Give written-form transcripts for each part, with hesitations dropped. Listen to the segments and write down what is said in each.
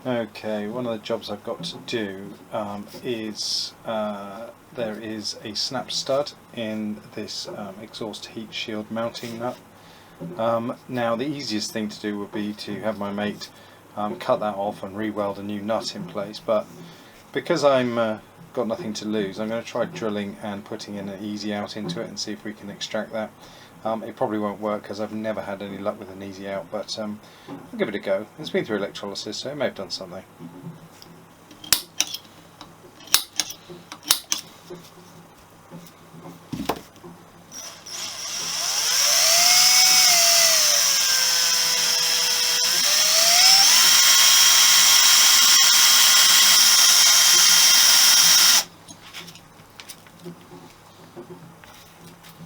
Okay, one of the jobs I've got to do is there is a snap stud in this exhaust heat shield mounting nut. Now the easiest thing to do would be to have my mate cut that off and re-weld a new nut in place, but because I'm got nothing to lose, I'm going to try drilling and putting in an easy out into it and see if we can extract that. It probably won't work because I've never had any luck with an easy out, but I'll give it a go. It's been through electrolysis, so it may have done something.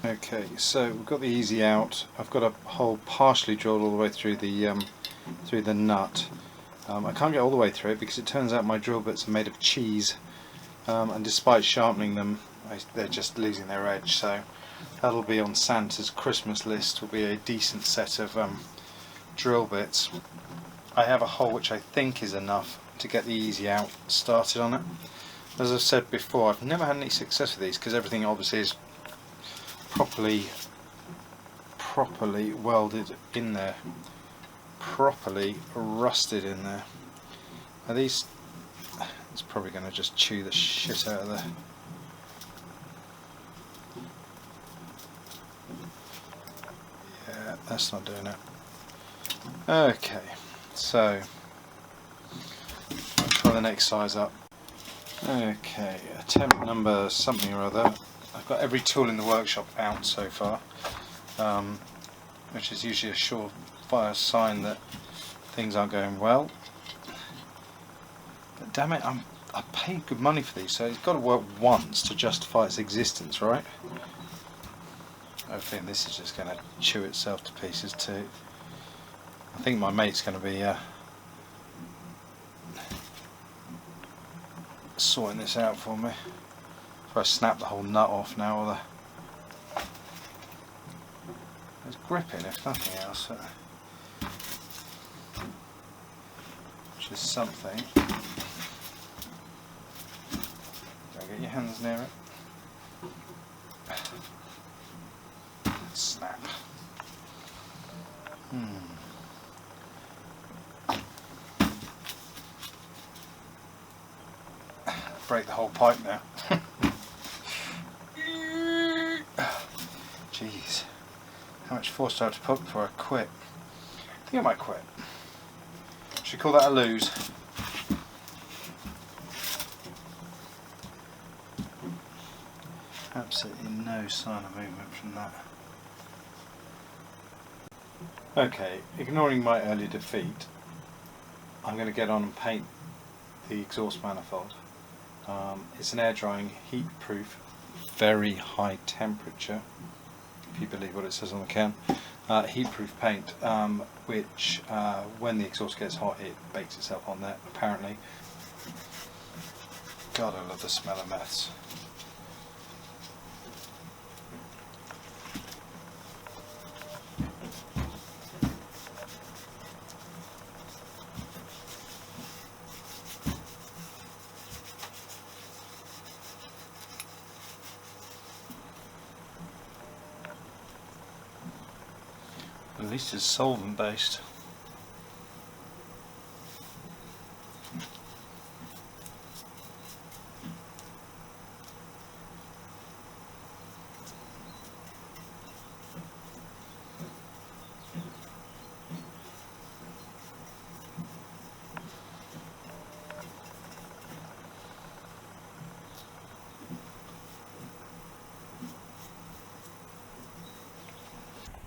Okay, so we've got the easy out. I've got a hole partially drilled all the way through the nut. I can't get all the way through it because it turns out my drill bits are made of cheese, and despite sharpening them, they're just losing their edge. So that'll be on Santa's Christmas list. Will be a decent set of drill bits. I have a hole which I think is enough to get the easy out started on it. As I've said before, I've never had any success with these because everything obviously is properly welded in there, properly rusted in there. Now these, it's probably going to just chew the shit out of the. Yeah, that's not doing it. Okay, so I'll try the next size up. Okay, attempt number something or other. I've got every tool in the workshop out so far, which is usually a surefire sign that things aren't going well. But damn it, I paid good money for these, so it's got to work once to justify its existence, right? I think this is just going to chew itself to pieces too. I think my mate's going to be sorting this out for me. If I snap the whole nut off now, or it's gripping if nothing else, which is something. Don't get your hands near it. Snap. Break the whole pipe now. Jeez, how much force do I have to put before I quit? I think I might quit. Should we call that a lose? Absolutely no sign of movement from that. Okay, ignoring my early defeat, I'm going to get on and paint the exhaust manifold. It's an air drying, heat proof, very high temperature, if you believe what it says on the can, heat proof paint, which when the exhaust gets hot it bakes itself on there apparently. God, I love the smell of meths. At least it's solvent based.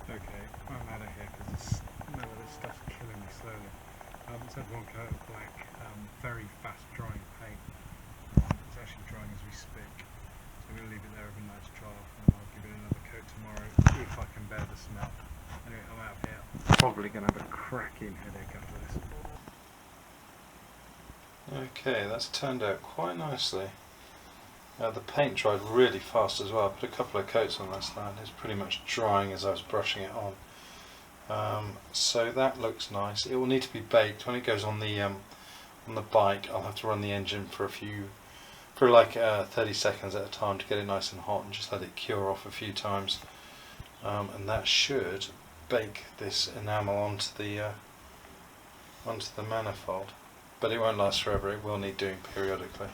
Okay, I'm out of here because none of this stuff's killing me slowly. It's had one coat of black, very fast drying paint. It's actually drying as we speak. So I'm going to leave it there overnight to dry off and then I'll give it another coat tomorrow if I can bear the smell. Anyway, I'm out of here. Probably going to have a cracking headache after this. Okay, that's turned out quite nicely. The paint dried really fast as well. I put a couple of coats on last night. It's pretty much drying as I was brushing it on. So that looks nice. It will need to be baked when it goes on the on the bike, I'll have to run the engine for like 30 seconds at a time to get it nice and hot, and just let it cure off a few times, and that should bake this enamel onto the manifold. But it won't last forever, it will need doing periodically.